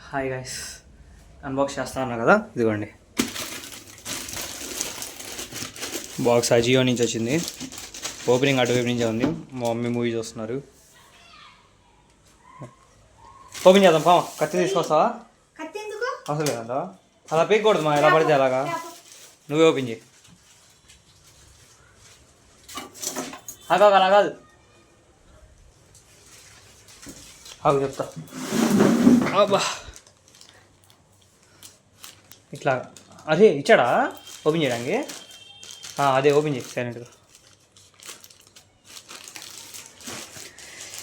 Hi guys, unbox చేస్తా ఉన్నా కదా, ఇదిగోండి బాక్స్ అజియో నుంచి వచ్చింది. ఓపెనింగ్ అటువైపు నుంచే ఉంది. మా మమ్మీ మూవీ చూస్తున్నారు. ఓపెన్ చేద్దాం పా. కత్తి తీసుకొస్తావా? అసలు లేదంట, అలా పీకూడదు మా, ఎలా పడితే అలాగా. నువ్వే ఓపెన్ చేయి. అలా కాదు, ఆగు చెప్తా. అబ్బా ఇట్లా అదే ఇచ్చాడా ఓపెన్ చేయడానికి? అదే ఓపెన్ చేసి సైలెంట్గా.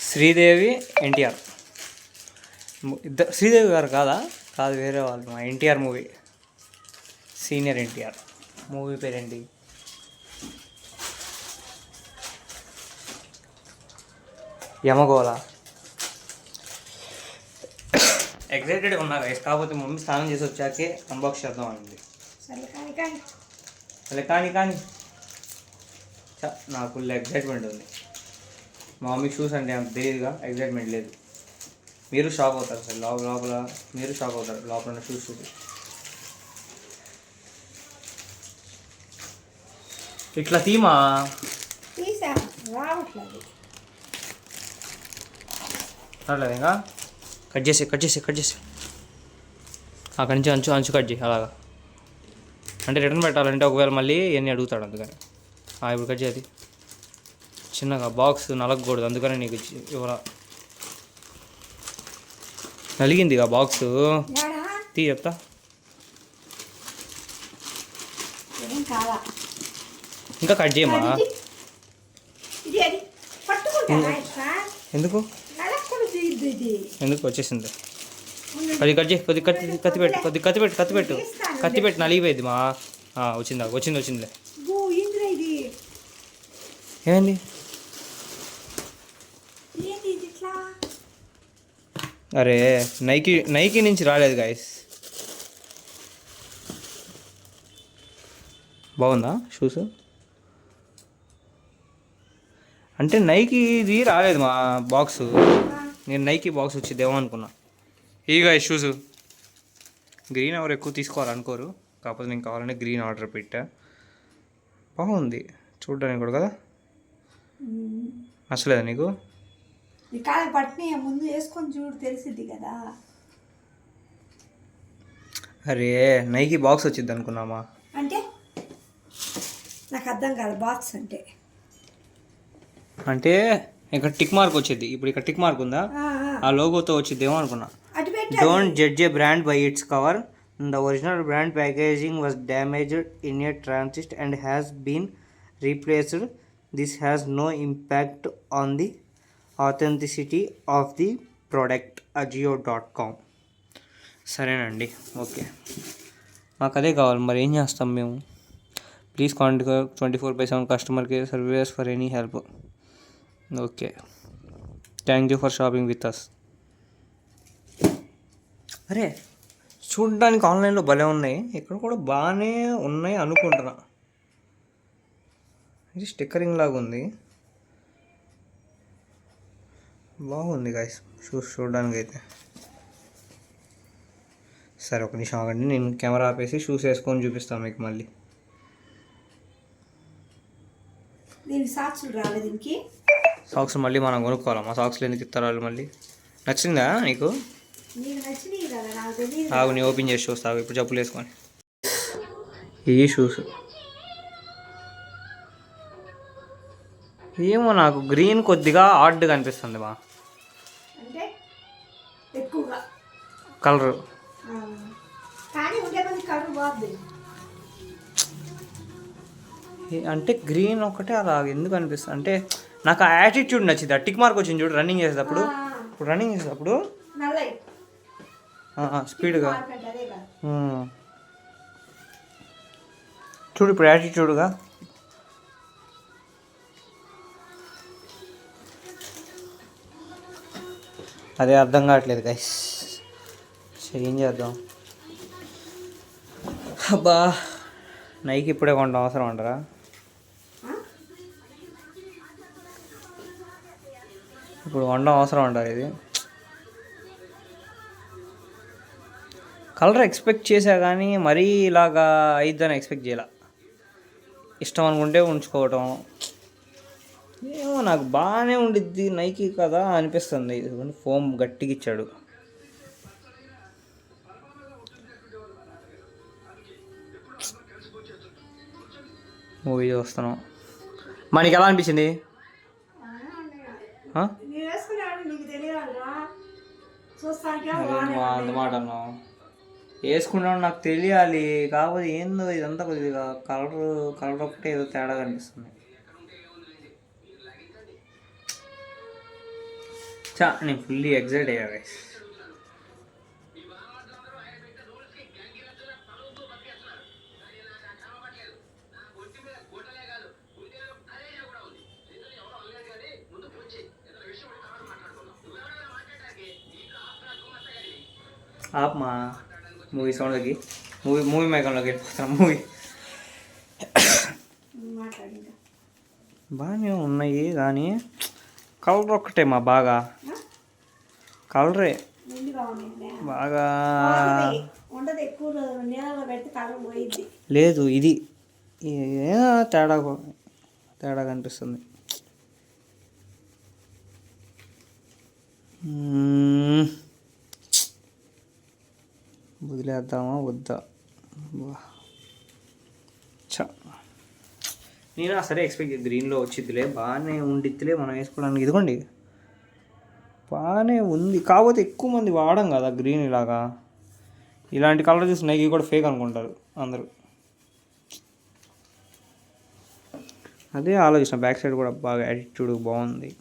శ్రీదేవి ఎన్టీఆర్ శ్రీదేవి గారు కాదు, వేరే వాళ్ళు. మా NTR movie, senior NTR movie పేరేంటి? యమగోళ. ఎగ్జైటెడ్గా ఉన్నా గైస్, కాకపోతే మమ్మీ స్నానం చేసి వచ్చాకే అన్బాక్స్ చేద్దాం అనింది. సరే కానీ నాకు ఫుల్ ఎగ్జైట్మెంట్ ఉంది. మా మమ్మీ షూస్ అంటే అంత తెలియదుగా, ఎగ్జైట్మెంట్ లేదు. మీరు షాక్ అవుతారు సార్, లోపల మీరు షాక్ అవుతారు. లోపల ఉన్న షూస్ చూసి ఇట్లా తీమా రావట్లేదు ఇంకా. కట్ చేసి అక్కడి నుంచి అంచు కట్ చేయి అలాగా. అంటే రిటర్న్ పెట్టాలంటే ఒకవేళ మళ్ళీ ఇవన్నీ అడుగుతాడు, అందుకని. ఇప్పుడు కట్ చేయాలి చిన్నగా. బాక్స్ నలగకూడదు, అందుకని నీకు ఇవ్వరా. నలిగిందిగా బాక్స్, చెప్తా. ఇంకా కట్ చేయమా? ఎందుకు వచ్చేసింది? అది కట్ చేయి. కత్తి పెట్టు నలిగిపోయింది మా. వచ్చిందిలే. ఏమైంది? అరే నైకీ నుంచి రాలేదు గాయస్. బాగుందా షూస్? అంటే నైకీది రాలేదు మా బాక్స్. నేను నైకీ బాక్స్ వచ్చిద్దేమో అనుకున్నా. ఈ గాయస్ షూస్ గ్రీన్ ఎవరు ఎక్కువ తీసుకోవాలనుకోరు, కాకపోతే నేను కావాలంటే గ్రీన్ ఆర్డర్ పెట్టా. బాగుంది చూడడానికి కూడా కదా. నచ్చలేదా నీకు? ముందు వేసుకొని చూడు, తెలిసిద్ది కదా. అరే నైకీ బాక్స్ వచ్చింది అనుకున్నామా? అంటే నాకు అర్థం కాదు బాక్స్ అంటే ఇక్కడ టిక్ మార్క్ వచ్చింది. ఇప్పుడు ఇక్కడ టిక్ మార్క్ ఉందా, ఆ లోగోతో వచ్చిద్దేమో అనుకున్నా. Don't judge a brand by its cover. The original brand packaging was damaged in a transit and has been replaced. This has no impact on the authenticity of the product. ajio.com. సరేనండి, okay. మాకు అదే కావాలి, మరి ఏం చేస్తాం మేము? Please contact 24/7 customer care service for any help. Okay, thank you for shopping with us. అరే చూడడానికి ఆన్లైన్లో భలే ఉన్నాయి, ఇక్కడ కూడా బాగానే ఉన్నాయి అనుకుంటున్నా. ఇది స్టిక్కరింగ్ లాగా ఉంది, బాగుంది గాయస్ షూస్ చూడడానికి అయితే. సరే ఒక నిమిషం ఆగండి, నేను కెమెరా ఆపేసి షూస్ వేసుకొని చూపిస్తాను మీకు మళ్ళీ. సాక్స్ మళ్ళీ మనం కొనుక్కోవాలా? మా సాక్స్లు ఎందుకు ఇస్తారు వాళ్ళు మళ్ళీ? నచ్చిందా నీకు? ఆగు, నేను ఓపెన్ చేసి చూస్తావు ఇప్పుడు చెప్పులు వేసుకొని. ఈ షూస్ ఏమో నాకు గ్రీన్ కొద్దిగా ఆడ్గా అనిపిస్తుంది మా కలరు. అంటే గ్రీన్ ఒకటే అలా ఎందుకు అనిపిస్తుంది అంటే నాకు ఆ యాటిట్యూడ్ నచ్చింది. ఆ టిక్ మార్క్ వచ్చింది చూడు రన్నింగ్ చేసేటప్పుడు. ఇప్పుడు రన్నింగ్ చేసేటప్పుడు స్పీడ్గా చూడు, ఇప్పుడు యాటిట్యూడ్గా. అదే అర్థం కావట్లేదు గైస్, ఏం చేద్దాం. అబ్బా నైకి ఇప్పుడే కొంటాం అవసరం అంటారా? ఇప్పుడు వండడం అవసరం అంటారు ఇది? కలర్ ఎక్స్పెక్ట్ చేసా కానీ మరీ ఇలాగా అయిద్దని ఎక్స్పెక్ట్ చేయాల. ఇష్టం అనుకుంటే ఉంచుకోవటం ఏమో నాకు బాగానే ఉండిద్ది నైకీ కదా అనిపిస్తుంది. ఫోమ్ గట్టిగా ఇచ్చాడు. మూవీ చూస్తున్నాం. మనకి ఎలా అనిపించింది? అంత మాట అన్నావు. వేసుకున్నాడు నాకు తెలియాలి కాకపోతే ఏందో ఇదంతా కొద్దిగా కలర్ ఒకటే ఏదో తేడా కనిపిస్తుంది. నేను ఫుల్లీ ఎగ్జైట్ అయ్యా గైస్. ఆపమా మూవీ సౌండ్కి మూవీ మేకంలోకి వెళ్ళిపోతాం. మూవీ బాగానే ఉన్నాయి కానీ కలర్ ఒక్కటే మా బాగా కలరే బాగా లేదు. ఇది తేడా కనిపిస్తుంది. వదిలేద్దామా వద్దా? నేను సరే ఎక్స్పెక్ట్ గ్రీన్లో వచ్చిద్దిలే బాగానే ఉండిద్దిలే మనం వేసుకోవడానికి. ఇదిగోండి బాగానే ఉంది కాకపోతే ఎక్కువ మంది వాడడం కదా గ్రీన్ ఇలాగా. ఇలాంటి కలర్ చూసి నైకి కూడా ఫేక్ అనుకుంటారు అందరూ. అదే ఆలోచన. బ్యాక్ సైడ్ కూడా బాగా యాటిట్యూడ్ బాగుంది.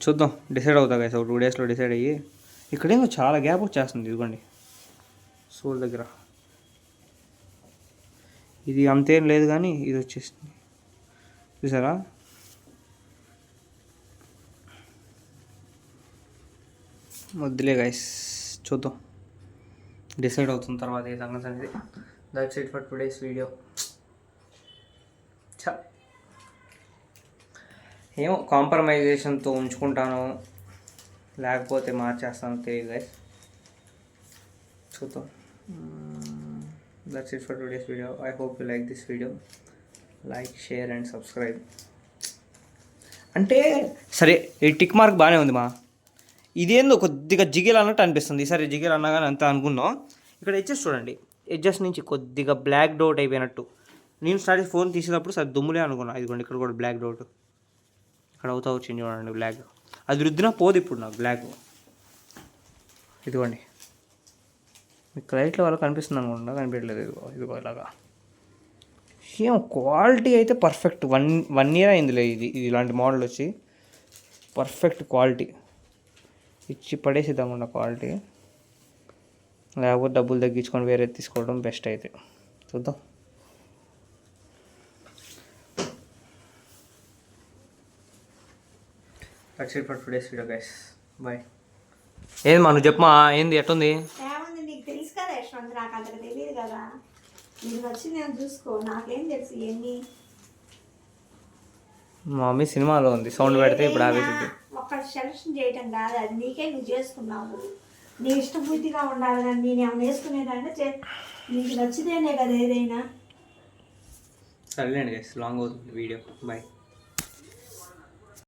చూద్దాం డిసైడ్ అవుతా కదా. 2 డేస్లో డిసైడ్ అయ్యి. ఇక్కడేమో చాలా గ్యాప్ వచ్చేస్తుంది. ఇదిగోండి సోల్ దగ్గర ఇది అంతేం లేదు కానీ ఇది వచ్చేసింది చూసారా. వద్దులే గైస్ చూద్దాం డిసైడ్ అవుతున్న తర్వాత ఏ సంగతి అనేది. That's it for today's video. ఏమో కాంప్రమైజేషన్తో ఉంచుకుంటాను లేకపోతే మార్చేస్తాను తెలియదు గైస్. చూద్దాం. That's it for today's video. I hope you like this video. Like share and subscribe. అంటే సరే ఈ టిక్ మార్క్ బాగానే ఉంది మా. ఇదేందో కొద్దిగా జిగేల్ అన్నట్టు అనిపిస్తుంది. సరే జిగేల్ అన్నా కానీ అంత అనుకున్నాం. ఇక్కడ ఎడ్జస్ట్ చూడండి. ఎడ్జస్ట్ నుంచి కొద్దిగా బ్లాక్ డౌట్ అయిపోయినట్టు. నేను స్టార్ట్ ఫోన్ తీసేటప్పుడు సరే దుమ్ములే అనుకున్నా. ఇదిగోండి ఇక్కడ కూడా బ్లాక్ డౌట్ ఇక్కడ అవుతా వచ్చింది చూడండి బ్లాక్. అది రుద్దినా పోదు ఇప్పుడు నాకు బ్లాక్. ఇదిగోండి మీకు లైట్లో వల్ల కనిపిస్తుంది అనుకుంటా కనిపించలేదు. ఇదిగో ఇలాగా. ఏం క్వాలిటీ అయితే పర్ఫెక్ట్. 1 year అయిందిలే ఇది ఇలాంటి మోడల్ వచ్చి. పర్ఫెక్ట్ క్వాలిటీ ఇచ్చి పడేసిద్దామన్న క్వాలిటీ. లేకపోతే డబ్బులు తగ్గించుకొని వేరే తీసుకోవడం బెస్ట్ అయితే. చూద్దాం. That's it for today's video guys. Bye. ఏంది మా నువ్వు చెప్పమా ఏంది ఎట్టుంది? నీకు తెలుసు కదా యశ్వంత్, నాకు అంతకు తెలియదు కదా. నీకు వచ్చి నేను చూసుకో, నాకేం తెలుసు ఇవన్నీ. మా మమ్మీ సినిమాలో ఉంది సౌండ్ పెడితే ఇప్పుడు ఆవేసింది. ఒక్క సెలక్షన్ చేయటం కాదు అది, నీకే నువ్వు చేసుకున్నావు. నీ ఇష్టబుద్ధిగా ఉండాలి కానీ నేను ఏమైనా వేసుకునేదాన్ని నీకు నచ్చితేనే కదా ఏదైనా. సరేలేండి గైస్ లాంగ్ అవుతుంది వీడియో. బాయ్.